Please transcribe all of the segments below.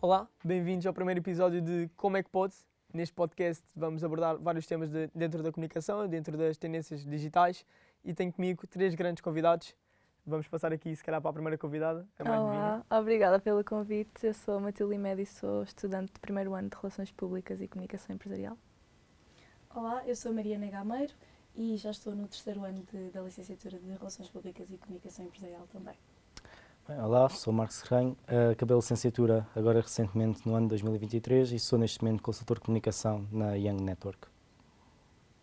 Olá, bem-vindos ao primeiro episódio de Como é que pode? Neste podcast vamos abordar vários temas dentro da comunicação, dentro das tendências digitais e tenho comigo três grandes convidados. Vamos passar aqui, se calhar, para a primeira convidada, a mais novinha. Olá, obrigada pelo convite. Eu sou a Matilde Médio e sou estudante de primeiro ano de Relações Públicas e Comunicação Empresarial. Olá, eu sou Mariana Gameiro e já estou no terceiro ano da licenciatura de Relações Públicas e Comunicação Empresarial também. Olá, sou Marcos Serranho, acabei a licenciatura agora recentemente no ano de 2023 e sou neste momento consultor de comunicação na Young Network.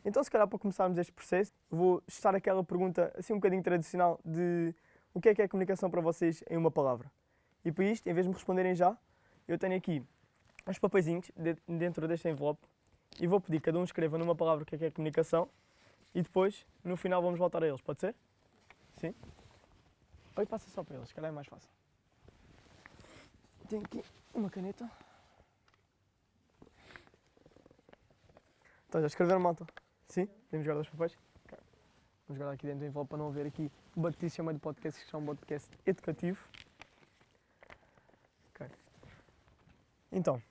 Então, se calhar, para começarmos este processo, vou estar aquela pergunta assim um bocadinho tradicional de o que é comunicação para vocês em uma palavra. E para isto, em vez de me responderem já, eu tenho aqui uns papeizinhos dentro deste envelope e vou pedir que cada um escreva numa palavra o que é comunicação e depois, no final, vamos voltar a eles. Pode ser? Sim? Oi, passa só para eles, se calhar é mais fácil. Tenho aqui uma caneta. Então, já escreveram, malta? Sim? Podemos guardar os papéis? Okay. Vamos guardar aqui dentro do envelope para não haver aqui o batice chamado de podcast, que é um podcast educativo. Ok. Então,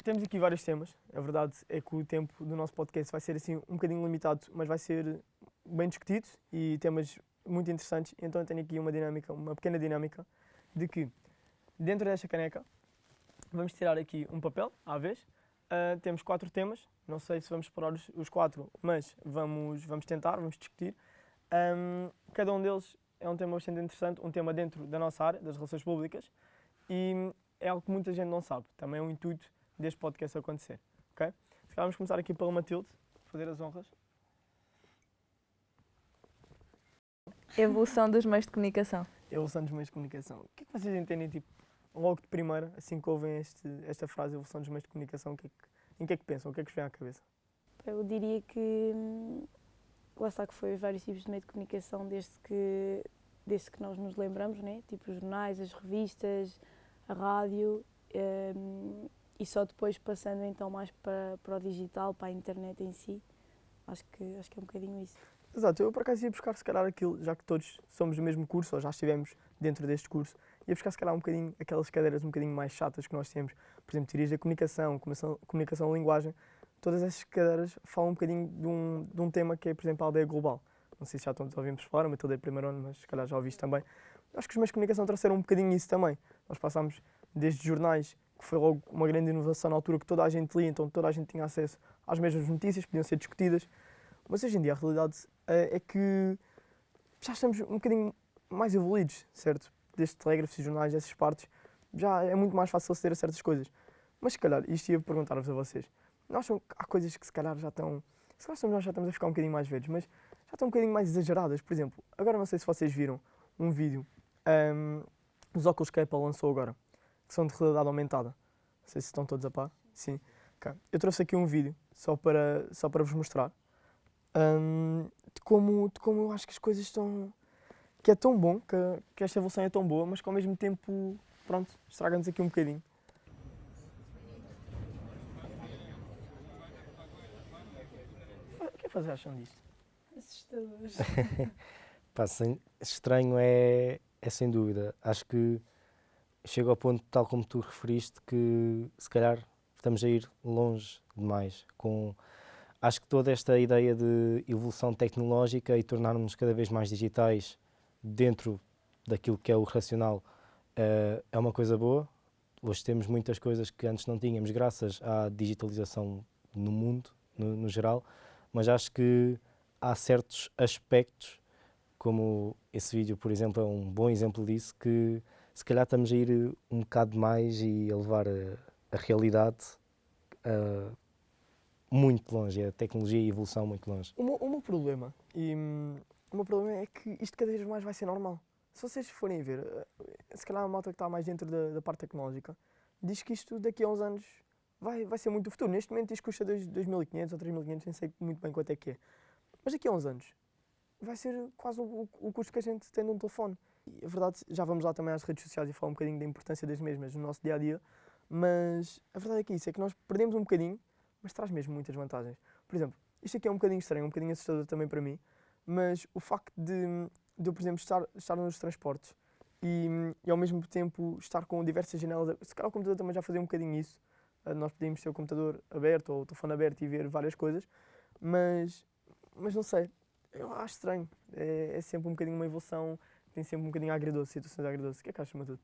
temos aqui vários temas. A verdade é que o tempo do nosso podcast vai ser assim um bocadinho limitado, mas vai ser bem discutido e temas muito interessantes. Então eu tenho aqui uma pequena dinâmica de que dentro desta caneca vamos tirar aqui um papel à vez. Temos 4 temas, não sei se vamos explorar os 4, mas vamos tentar, vamos discutir. Cada um deles é um tema bastante interessante, um tema dentro da nossa área, das relações públicas, e é algo que muita gente não sabe. Também é o intuito deste podcast acontecer. Okay? Se calhar vamos começar aqui pela Matilde, fazer as honras. Evolução dos meios de comunicação. Evolução dos meios de comunicação. O que é que vocês entendem, tipo, logo de primeira, assim que ouvem esta frase, evolução dos meios de comunicação, em que é que pensam? O que é que vos vem à cabeça? Eu diria que, lá está que foi vários tipos de meio de comunicação desde que nós nos lembramos, né? Tipo os jornais, as revistas, a rádio, e só depois passando então mais para o digital, para a internet em si. Acho que é um bocadinho isso. Exato, eu por acaso ia buscar se calhar aquilo, já que todos somos do mesmo curso, ou já estivemos dentro deste curso, ia buscar se calhar um bocadinho aquelas cadeiras um bocadinho mais chatas que nós temos, por exemplo, teorias da comunicação, comunicação linguagem, todas essas cadeiras falam um bocadinho de um tema que é, por exemplo, a aldeia global. Não sei se já todos ouvimos falar, mas eu primeiro ano, mas se calhar já ouviste também. Eu acho que os meios de comunicação trouxeram um bocadinho isso também. Nós passámos desde jornais, que foi logo uma grande inovação na altura, que toda a gente lia, então toda a gente tinha acesso às mesmas notícias, podiam ser discutidas. Mas hoje em dia a realidade é que já estamos um bocadinho mais evoluídos, certo? Destes telégrafos e jornais, dessas partes, já é muito mais fácil aceder a certas coisas. Mas se calhar, isto ia perguntar-vos a vocês, não acham que há coisas que se calhar já estão, nós já estamos a ficar um bocadinho mais velhos, mas já estão um bocadinho mais exageradas? Por exemplo, agora não sei se vocês viram um vídeo dos óculos que a Apple lançou agora, que são de realidade aumentada. Não sei se estão todos a par. Sim. Okay. Eu trouxe aqui um vídeo só para vos mostrar. De como eu acho que as coisas estão... Que é tão bom, que esta evolução é tão boa, mas que ao mesmo tempo, pronto, estraga-nos aqui um bocadinho. O que é que vocês acham disto? Assustadores. Estranho é sem dúvida. Acho que chega ao ponto, tal como tu referiste, que se calhar estamos a ir longe demais acho que toda esta ideia de evolução tecnológica e tornarmos cada vez mais digitais dentro daquilo que é o racional é uma coisa boa. Hoje temos muitas coisas que antes não tínhamos graças à digitalização no mundo, no geral, mas acho que há certos aspectos, como esse vídeo, por exemplo, é um bom exemplo disso, que se calhar estamos a ir um bocado mais e a levar a realidade muito longe, a tecnologia e a evolução muito longe. O meu problema, é que isto cada vez mais vai ser normal. Se vocês forem ver, se calhar a malta que está mais dentro da parte tecnológica, diz que isto daqui a uns anos vai ser muito o futuro. Neste momento isto custa 2.500 ou 3.500, nem sei muito bem quanto é que é. Mas daqui a uns anos vai ser quase o custo que a gente tem de um telefone. E a verdade, já vamos lá também às redes sociais e falar um bocadinho da importância das mesmas no nosso dia-a-dia, mas a verdade é que isso, é que nós perdemos um bocadinho, mas traz mesmo muitas vantagens. Por exemplo, isto aqui é um bocadinho estranho, um bocadinho assustador também para mim, mas o facto de eu, por exemplo, estar nos transportes e ao mesmo tempo estar com diversas janelas. Se calhar o computador também já fazia um bocadinho isso. Nós podíamos ter o computador aberto ou o telefone aberto e ver várias coisas, mas não sei, eu acho estranho. É sempre um bocadinho uma evolução, tem sempre um bocadinho agridoce, situações agridoces. O que é que achas, Matilde?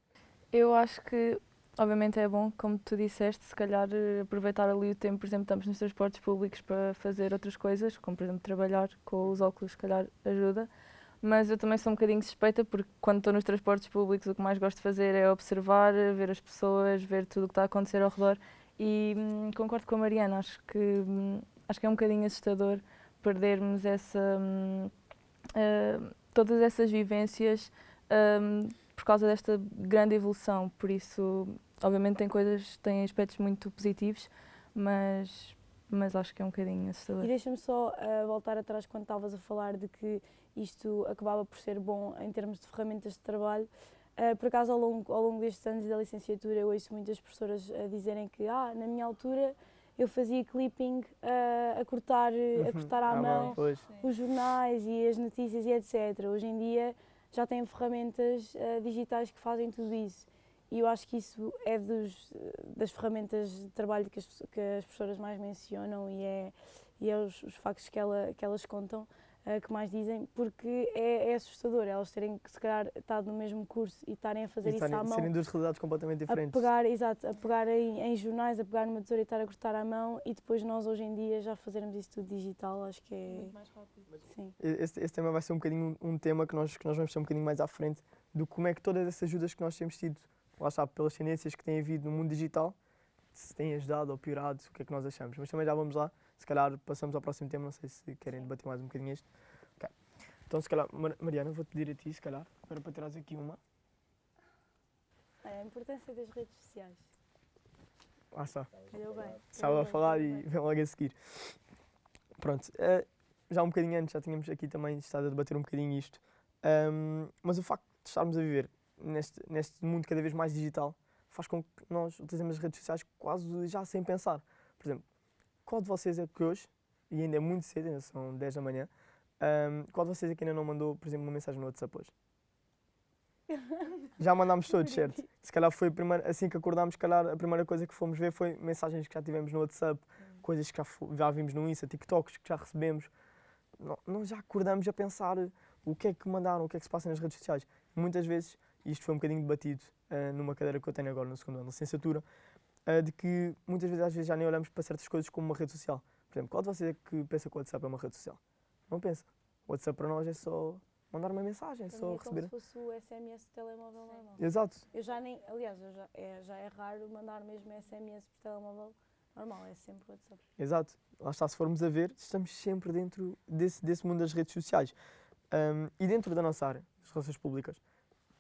Eu acho que, obviamente, é bom, como tu disseste, se calhar aproveitar ali o tempo, por exemplo, estamos nos transportes públicos para fazer outras coisas, como, por exemplo, trabalhar com os óculos, se calhar ajuda. Mas eu também sou um bocadinho suspeita, porque quando estou nos transportes públicos o que mais gosto de fazer é observar, ver as pessoas, ver tudo o que está a acontecer ao redor. E concordo com a Mariana, acho que é um bocadinho assustador perdermos todas essas vivências por causa desta grande evolução. Por isso, obviamente tem aspectos muito positivos, mas acho que é um bocadinho assustador. E deixa-me só voltar atrás quando estavas a falar de que isto acabava por ser bom em termos de ferramentas de trabalho. Por acaso, ao longo destes anos da licenciatura, eu ouço muitas professoras a dizerem que na minha altura eu fazia clipping a cortar à mão Pois. os jornais e as notícias e etc. Hoje em dia já têm ferramentas digitais que fazem tudo isso. E eu acho que isso é das ferramentas de trabalho que as professoras mais mencionam e é os factos que elas contam que mais dizem, porque é assustador elas terem que, se calhar, estado no mesmo curso e estarem a fazer isso à mão. Serem duas realidades completamente diferentes. A pegar em jornais, a pegar numa tesoura e estar a cortar à mão, e depois nós, hoje em dia, já fazermos isso tudo digital, acho que é... Muito mais rápido. Sim. Esse tema vai ser um bocadinho um tema que nós vamos ter um bocadinho mais à frente, do como é que todas essas ajudas que nós temos tido, lá está, pelas tendências que tem havido no mundo digital, se têm ajudado ou piorado, o que é que nós achamos. Mas também já vamos lá, se calhar passamos ao próximo tema, não sei se querem debater mais um bocadinho este. Okay. Então, se calhar, Mariana, vou-te pedir a ti, se calhar, para tirares aqui uma. A importância das redes sociais. Lá está. Calhou bem. Estava a falar e vem logo a seguir. Pronto, já um bocadinho antes, já tínhamos aqui também estado a debater um bocadinho isto, mas o facto de estarmos a viver neste mundo cada vez mais digital faz com que nós utilizemos as redes sociais quase já sem pensar. Por exemplo, qual de vocês é que hoje, e ainda é muito cedo, ainda são 10 da manhã, qual de vocês é que ainda não mandou, por exemplo, uma mensagem no WhatsApp hoje? Já mandámos todos, certo? Se calhar foi assim que acordámos, se calhar a primeira coisa que fomos ver foi mensagens que já tivemos no WhatsApp, coisas que já vimos no Insta, TikToks que já recebemos. Nós já acordamos a pensar o que é que mandaram, o que é que se passa nas redes sociais. Muitas vezes, e isto foi um bocadinho debatido numa cadeira que eu tenho agora no segundo ano de licenciatura, de que muitas vezes, às vezes, já nem olhamos para certas coisas como uma rede social. Por exemplo, qual de vocês é que pensa que o WhatsApp é uma rede social? Não pensa. O WhatsApp para nós é só mandar uma mensagem, é só receber. É como se fosse o SMS do telemóvel normal. Exato. Já é raro mandar mesmo SMS por telemóvel normal, é sempre o WhatsApp. Exato. Lá está, se formos a ver, estamos sempre dentro desse mundo das redes sociais. E dentro da nossa área, das relações públicas,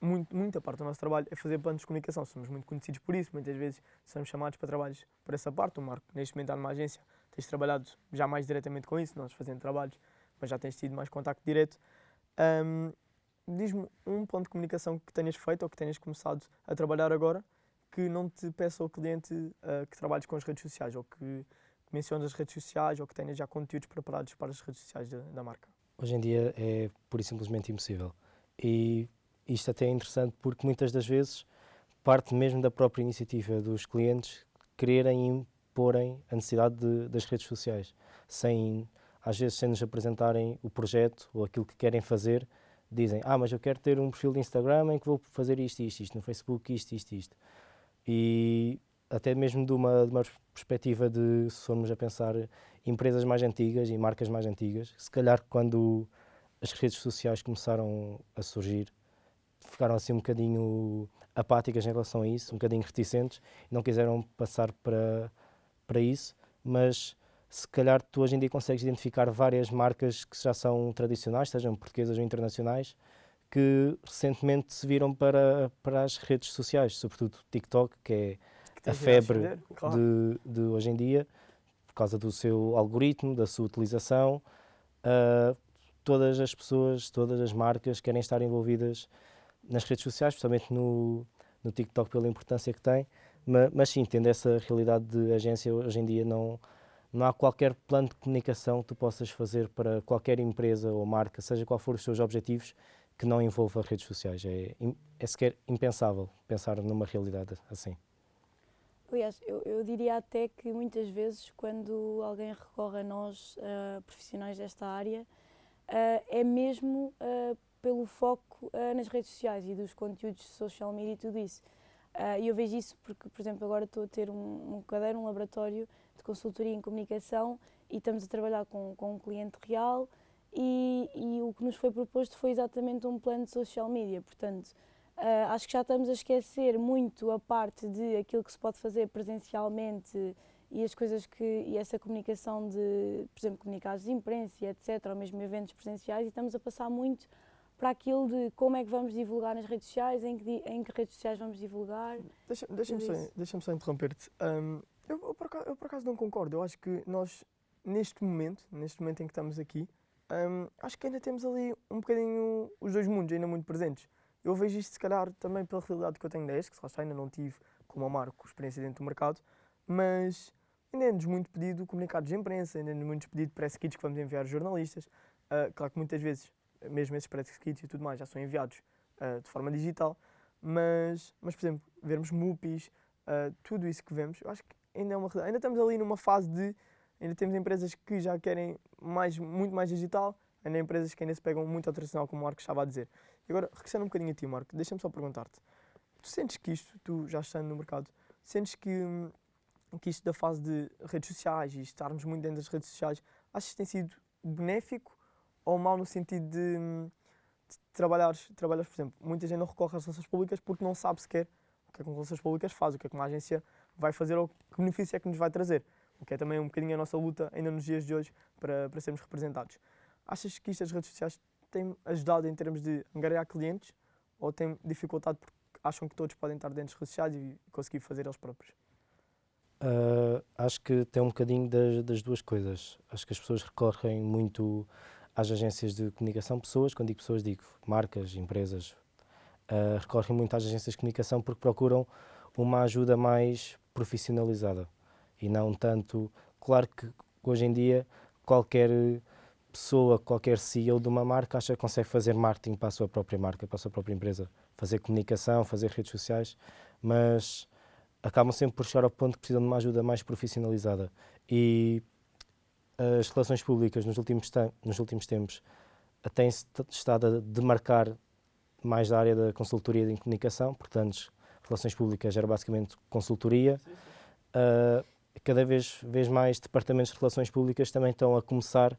muita parte do nosso trabalho é fazer planos de comunicação. Somos muito conhecidos por isso, muitas vezes somos chamados para trabalhos por essa parte. O Marco, neste momento, está numa agência, tens trabalhado já mais diretamente com isso, nós fazendo trabalhos, mas já tens tido mais contacto direto. Diz-me um ponto de comunicação que tenhas feito ou que tenhas começado a trabalhar agora que não te peça ao cliente que trabalhes com as redes sociais ou que menciones as redes sociais ou que tenhas já conteúdos preparados para as redes sociais da marca. Hoje em dia é pura e simplesmente impossível. E isto até é interessante porque muitas das vezes parte mesmo da própria iniciativa dos clientes quererem imporem a necessidade das redes sociais, às vezes sem nos apresentarem o projeto ou aquilo que querem fazer, dizem, mas eu quero ter um perfil de Instagram em que vou fazer isto, no Facebook isto. E até mesmo de uma perspectiva de, se formos a pensar, empresas mais antigas e marcas mais antigas, se calhar quando as redes sociais começaram a surgir, ficaram assim um bocadinho apáticas em relação a isso, um bocadinho reticentes, e não quiseram passar para isso, mas se calhar tu hoje em dia consegues identificar várias marcas que já são tradicionais, sejam portuguesas ou internacionais, que recentemente se viram para as redes sociais, sobretudo TikTok, que é a febre de hoje em dia, por causa do seu algoritmo, da sua utilização. Todas as pessoas, todas as marcas querem estar envolvidas nas redes sociais, especialmente no TikTok pela importância que tem, mas sim, tendo essa realidade de agência, hoje em dia não há qualquer plano de comunicação que tu possas fazer para qualquer empresa ou marca, seja qual for os seus objetivos, que não envolva redes sociais. É sequer impensável pensar numa realidade assim. Aliás, eu diria até que muitas vezes quando alguém recorre a nós, profissionais desta área, é mesmo pelo foco nas redes sociais e dos conteúdos de social media e tudo isso. E eu vejo isso porque, por exemplo, agora estou a ter um caderno, um laboratório de consultoria em comunicação e estamos a trabalhar com um cliente real e o que nos foi proposto foi exatamente um plano de social media. Portanto, acho que já estamos a esquecer muito a parte de aquilo que se pode fazer presencialmente e as coisas e essa comunicação de, por exemplo, comunicados de imprensa, etc., ou mesmo eventos presenciais, e estamos a passar muito para aquilo de como é que vamos divulgar nas redes sociais, em que redes sociais vamos divulgar. Deixa-me só interromper-te. Eu por acaso não concordo. Eu acho que nós, neste momento em que estamos aqui, acho que ainda temos ali um bocadinho os dois mundos ainda muito presentes. Eu vejo isto, se calhar, também pela realidade que eu tenho da ESC, que lá está, ainda não tive, como a Marco, experiência dentro do mercado, mas ainda é-nos muito pedido comunicados de imprensa, ainda é-nos muito pedido press kits que vamos enviar aos jornalistas. Claro que muitas vezes, mesmo esses press kits e tudo mais, já são enviados de forma digital, mas, por exemplo, vermos MUPIs, tudo isso que vemos, eu acho que ainda é uma realidade. Ainda estamos ali numa fase ainda temos empresas que já querem muito mais digital, ainda há empresas que ainda se pegam muito ao tradicional, como o Marco estava a dizer. E agora, regressando um bocadinho a ti, Marco, deixa-me só perguntar-te. Tu sentes que isto, tu já estando no mercado, sentes que isto da fase de redes sociais e estarmos muito dentro das redes sociais, achas que tem sido benéfico ou mau no sentido de trabalhares, por exemplo, muita gente não recorre às relações públicas porque não sabe sequer o que é que as relações públicas faz, o que é que uma agência vai fazer ou que benefício é que nos vai trazer, o que é também um bocadinho a nossa luta ainda nos dias de hoje para sermos representados. Achas que isto das redes sociais tem ajudado em termos de angariar clientes ou tem dificultado porque acham que todos podem estar dentro das redes sociais e conseguir fazer eles próprios? Acho que tem um bocadinho das duas coisas. Acho que as pessoas recorrem muito às agências de comunicação. Quando digo pessoas, digo marcas, empresas. Recorrem muito às agências de comunicação porque procuram uma ajuda mais profissionalizada e não tanto... Claro que hoje em dia qualquer pessoa, qualquer CEO de uma marca acha que consegue fazer marketing para a sua própria marca, para a sua própria empresa, fazer comunicação, fazer redes sociais, mas acabam sempre por chegar ao ponto que precisam de uma ajuda mais profissionalizada. E as relações públicas nos últimos tempos têm-se estado a demarcar mais da área da consultoria de comunicação, portanto, relações públicas era basicamente consultoria. Cada vez mais departamentos de relações públicas também estão a começar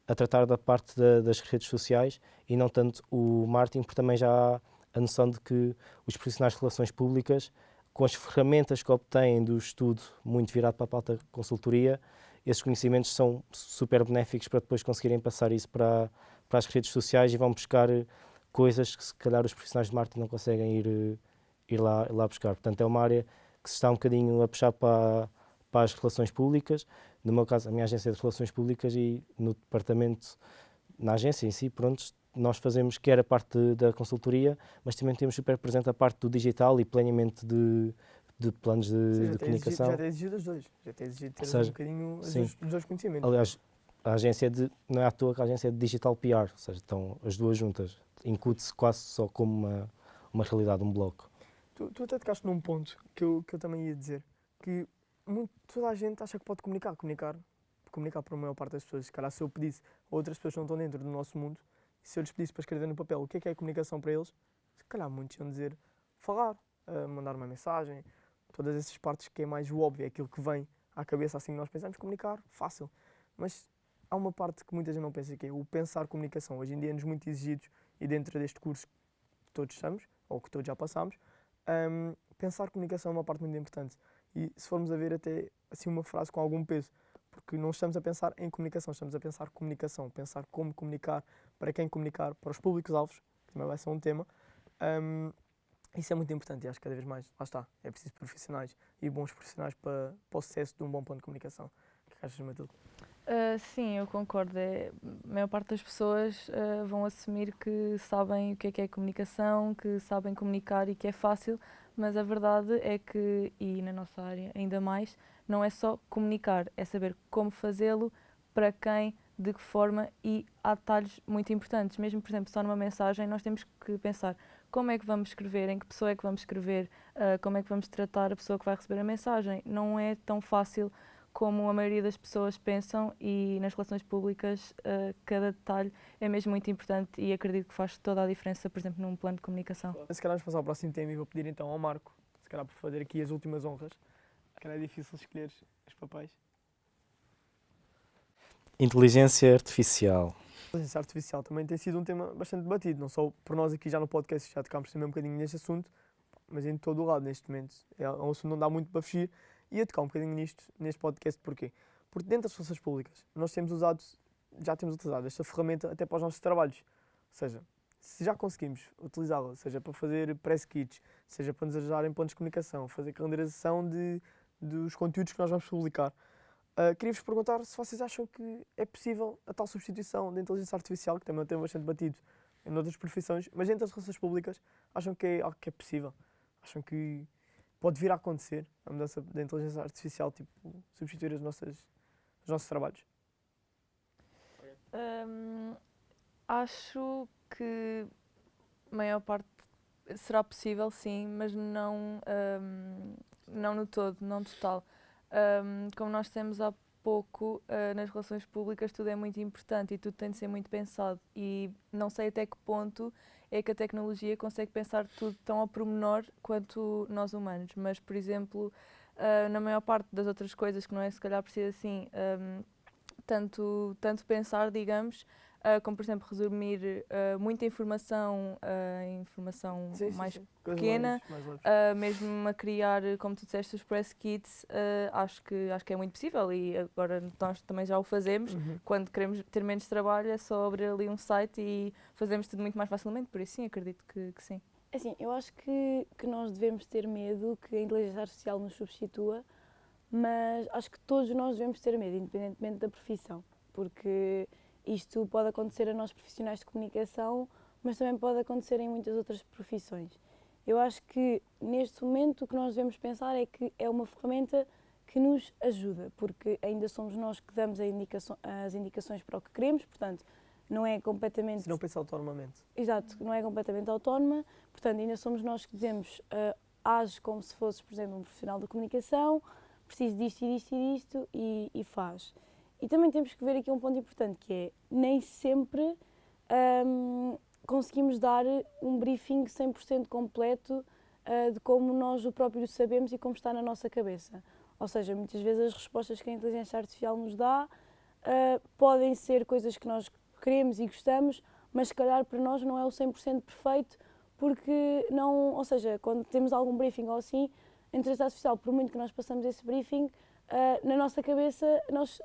a tratar da parte das redes sociais e não tanto o marketing, porque também já há a noção de que os profissionais de relações públicas, com as ferramentas que obtêm do estudo muito virado para a pauta de consultoria, esses conhecimentos são super benéficos para depois conseguirem passar isso para as redes sociais e vão buscar coisas que se calhar os profissionais de marketing não conseguem ir lá buscar. Portanto, é uma área que se está um bocadinho a puxar para as relações públicas. No meu caso, a minha agência é de relações públicas e no departamento, na agência em si, pronto, nós fazemos quer a parte da consultoria, mas também temos super presente a parte do digital e planeamento de planos de comunicação. Já tem exigido os dois, já tem exigido ter um bocadinho os dois conhecimentos. Aliás, a agência não é à toa que a agência é de digital PR, ou seja, estão as duas juntas. Incute-se quase só como uma realidade, um bloco. Tu até tocaste num ponto que eu também ia dizer, que toda a gente acha que pode comunicar para a maior parte das pessoas. Se calhar se eu pedisse a outras pessoas que não estão dentro do nosso mundo, se eu lhes pedisse para escrever no papel o que é comunicação para eles, se calhar muitos iam dizer falar, mandar uma mensagem, todas essas partes que é mais o óbvio, é aquilo que vem à cabeça assim que nós pensamos, comunicar, fácil. Mas há uma parte que muita gente não pensa, que é o pensar comunicação. Hoje em dia é-nos muito exigidos e dentro deste curso que todos estamos, ou que todos já passamos, pensar comunicação é uma parte muito importante. E se formos a ver até assim uma frase com algum peso, porque não estamos a pensar em comunicação, estamos a pensar comunicação, pensar como comunicar, para quem comunicar, para os públicos-alvos, que também vai ser um tema. Isso é muito importante e acho que cada vez mais, lá está, é preciso profissionais e bons profissionais para o sucesso de um bom plano de comunicação. O que achas, Matilde? Sim, eu concordo. A maior parte das pessoas vão assumir que sabem o que é comunicação, que sabem comunicar e que é fácil, mas a verdade é que, e na nossa área ainda mais, não é só comunicar, é saber como fazê-lo, para quem, de que forma, e há detalhes muito importantes. Mesmo, por exemplo, só numa mensagem, nós temos que pensar como é que vamos escrever, em que pessoa é que vamos escrever, como é que vamos tratar a pessoa que vai receber a mensagem. Não é tão fácil como a maioria das pessoas pensam, e nas relações públicas cada detalhe é mesmo muito importante e acredito que faz toda a diferença, por exemplo, num plano de comunicação. Se calhar vamos passar ao próximo tema e vou pedir então ao Marco, se calhar por fazer aqui as últimas honras. Se calhar é difícil escolher os papéis. Inteligência artificial. A inteligência artificial também tem sido um tema bastante debatido, não só por nós aqui já no podcast, já tocámos também um bocadinho neste assunto, mas em todo o lado neste momento. É um assunto que não dá muito para fugir e a tocar um bocadinho neste podcast. Porquê? Porque dentro das relações públicas nós já temos utilizado esta ferramenta até para os nossos trabalhos. Ou seja, se já conseguimos utilizá-la, seja para fazer press kits, seja para nos ajudar em pontos de comunicação, fazer calendarização dos conteúdos que nós vamos publicar, queria-vos perguntar se vocês acham que é possível a tal substituição da inteligência artificial, que também é um tema bastante batido em outras profissões, mas dentro das relações públicas, acham que é algo que é possível? Acham que pode vir a acontecer a mudança da inteligência artificial, tipo, substituir os nossos trabalhos? Acho que a maior parte será possível, sim, mas não no todo, não total. Como nós temos há pouco, nas relações públicas tudo é muito importante e tudo tem de ser muito pensado, e não sei até que ponto é que a tecnologia consegue pensar tudo tão ao pormenor quanto nós humanos, mas, por exemplo, na maior parte das outras coisas que não é se calhar preciso assim tanto pensar, digamos, como por exemplo resumir muita informação em informação mais pequena, mais leves. mesmo a criar, como tu disseste, os press kits, acho que é muito possível, e agora nós também já o fazemos. Quando queremos ter menos trabalho é só abrir ali um site e fazemos tudo muito mais facilmente, por isso sim, acredito que sim. Assim, eu acho que nós devemos ter medo que a inteligência artificial nos substitua, mas acho que todos nós devemos ter medo, independentemente da profissão, porque isto pode acontecer a nós profissionais de comunicação, mas também pode acontecer em muitas outras profissões. Eu acho que neste momento o que nós devemos pensar é que é uma ferramenta que nos ajuda, porque ainda somos nós que damos as indicações para o que queremos, portanto, não é completamente... Se não pensa autonomamente. Exato, não é completamente autónoma, portanto, ainda somos nós que dizemos, age como se fosse, por exemplo, um profissional da comunicação, preciso disto e disto e disto, e faz. E também temos que ver aqui um ponto importante, que é, nem sempre conseguimos dar um briefing 100% completo de como nós o próprio sabemos e como está na nossa cabeça. Ou seja, muitas vezes as respostas que a inteligência artificial nos dá podem ser coisas que nós queremos e gostamos, mas se calhar para nós não é o 100% perfeito, porque não, ou seja, quando temos algum briefing ou assim, a inteligência artificial, por muito que nós passamos esse briefing, na nossa cabeça nós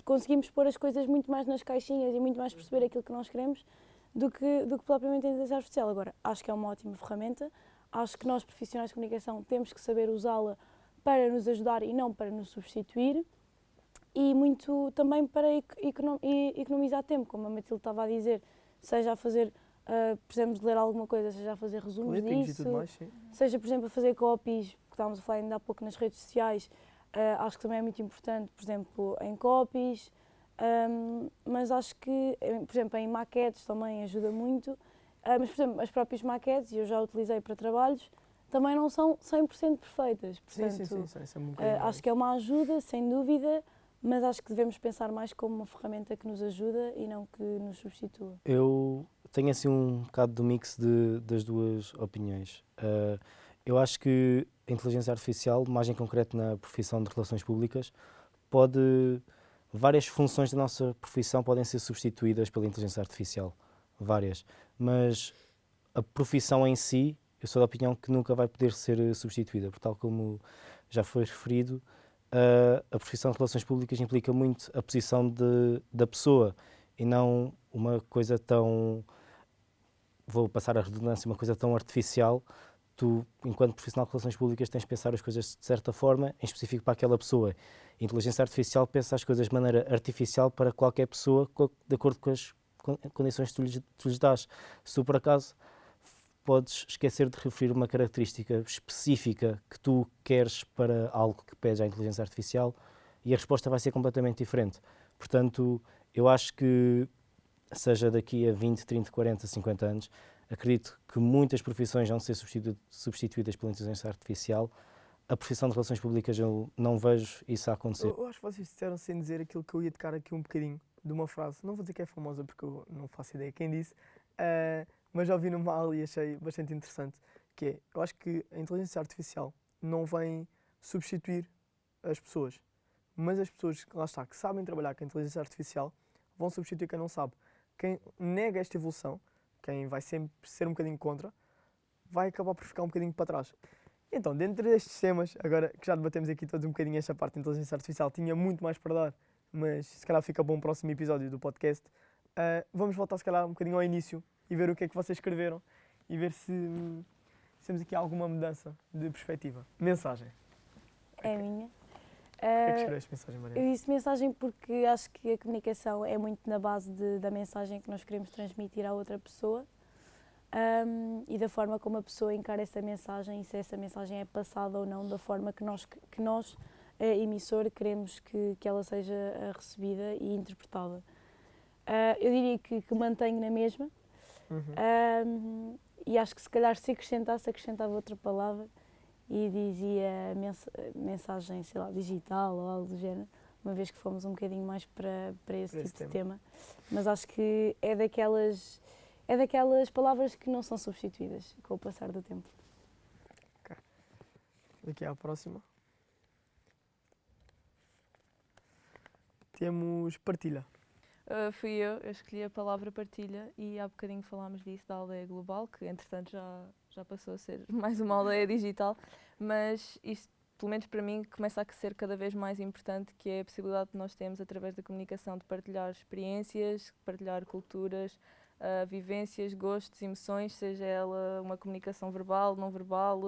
conseguimos pôr as coisas muito mais nas caixinhas e muito mais perceber aquilo que nós queremos do que propriamente a inteligência artificial. Agora, acho que é uma ótima ferramenta, acho que nós profissionais de comunicação temos que saber usá-la para nos ajudar e não para nos substituir, e muito também para economizar tempo, como a Matilde estava a dizer, seja a fazer, precisamos de ler alguma coisa, seja a fazer resumos disso, seja, por exemplo, a fazer copies, que estávamos a falar ainda há pouco nas redes sociais. Acho que também é muito importante, por exemplo, em copies, mas acho que, por exemplo, em maquetes também ajuda muito, mas, por exemplo, as próprias maquetes, e eu já utilizei para trabalhos, também não são 100% perfeitas, portanto, acho que é uma ajuda, sem dúvida, mas acho que devemos pensar mais como uma ferramenta que nos ajuda e não que nos substitua. Eu tenho assim um bocado do mix das duas opiniões. Eu acho que a inteligência artificial, mais em concreto na profissão de relações públicas, várias funções da nossa profissão podem ser substituídas pela inteligência artificial, várias, mas a profissão em si, eu sou da opinião que nunca vai poder ser substituída, porque tal como já foi referido, a profissão de relações públicas implica muito a posição da pessoa e não uma coisa tão, vou passar a redundância, uma coisa tão artificial. Tu, enquanto profissional de relações públicas, tens de pensar as coisas de certa forma, em específico para aquela pessoa. A inteligência artificial pensa as coisas de maneira artificial para qualquer pessoa, de acordo com as condições que tu lhes dás. Se tu, por acaso, podes esquecer de referir uma característica específica que tu queres para algo que pede à inteligência artificial, e a resposta vai ser completamente diferente. Portanto, eu acho que, seja daqui a 20, 30, 40, 50 anos, acredito que muitas profissões vão ser substituídas pela inteligência artificial. A profissão de relações públicas, eu não vejo isso a acontecer. Eu acho que vocês disseram sem dizer aquilo que eu ia tocar aqui um bocadinho de uma frase. Não vou dizer que é famosa porque eu não faço ideia quem disse, mas já ouvi numa aula e achei bastante interessante, que é, eu acho que a inteligência artificial não vem substituir as pessoas, mas as pessoas, lá está, que sabem trabalhar com a inteligência artificial, vão substituir quem não sabe. Quem nega esta evolução, quem vai sempre ser um bocadinho contra, vai acabar por ficar um bocadinho para trás. Então, dentro destes temas, agora que já debatemos aqui todos um bocadinho esta parte da inteligência artificial, tinha muito mais para dar, mas se calhar fica para um próximo episódio do podcast. Vamos voltar se calhar um bocadinho ao início e ver o que é que vocês escreveram e ver se temos aqui alguma mudança de perspectiva. Mensagem. É a minha. O que é que escreveste mensagem, Maria? Eu disse mensagem porque acho que a comunicação é muito na base da mensagem que nós queremos transmitir à outra pessoa. E da forma como a pessoa encara essa mensagem e se essa mensagem é passada ou não da forma que nós emissor, queremos que ela seja recebida e interpretada. Eu diria que mantenho na mesma, e acho que se calhar se acrescentava outra palavra e dizia mensagem, sei lá, digital ou algo do género, uma vez que fomos um bocadinho mais para esse tipo de tema. Mas acho que é daquelas palavras que não são substituídas com o passar do tempo. Okay. Daqui à próxima. Temos partilha. Fui eu escolhi a palavra partilha e há bocadinho falámos disso, da aldeia global, que entretanto já passou a ser mais uma aldeia digital, mas isto, pelo menos para mim, começa a ser cada vez mais importante, que é a possibilidade que nós temos, através da comunicação, de partilhar experiências, partilhar culturas, vivências, gostos, emoções, seja ela uma comunicação verbal, não verbal,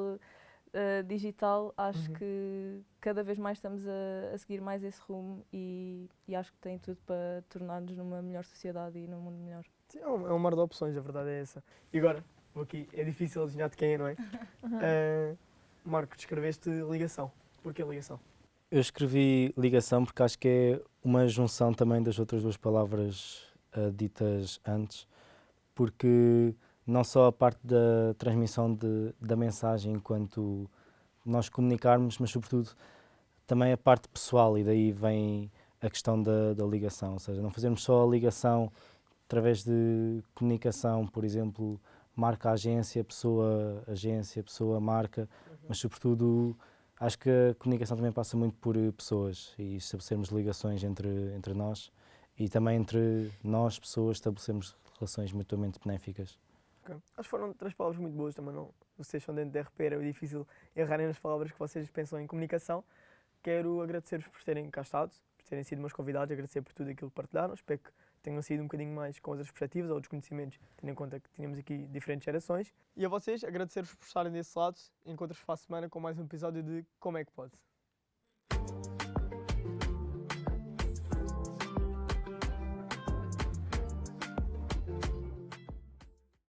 digital. Acho que cada vez mais estamos a seguir mais esse rumo e acho que tem tudo para tornar-nos numa melhor sociedade e num mundo melhor. Sim, é um mar de opções, a verdade é essa. E agora, vou aqui, é difícil adivinhar de quem é, não é? Marco, descreveste ligação. Porquê ligação? Eu escrevi ligação porque acho que é uma junção também das outras duas palavras ditas antes, porque não só a parte da transmissão da mensagem enquanto nós comunicarmos, mas sobretudo também a parte pessoal, e daí vem a questão da ligação, ou seja, não fazermos só a ligação através de comunicação, por exemplo, marca-agência, pessoa-agência, pessoa-marca, mas sobretudo acho que a comunicação também passa muito por pessoas e estabelecermos ligações entre nós e também entre nós, pessoas, estabelecermos relações mutuamente benéficas. Okay. Acho que foram 3 palavras muito boas também. Não, vocês são dentro da RP, é difícil errarem nas palavras que vocês pensam em comunicação. Quero agradecer-vos por terem cá estado, por terem sido meus convidados, agradecer por tudo aquilo que partilharam. Espero que tenham sido um bocadinho mais com outras perspectivas ou desconhecimentos, tendo em conta que tínhamos aqui diferentes gerações. E a vocês, agradecer-vos por estarem desse lado. Encontro-vos para a semana com mais um episódio de Como é que Pode.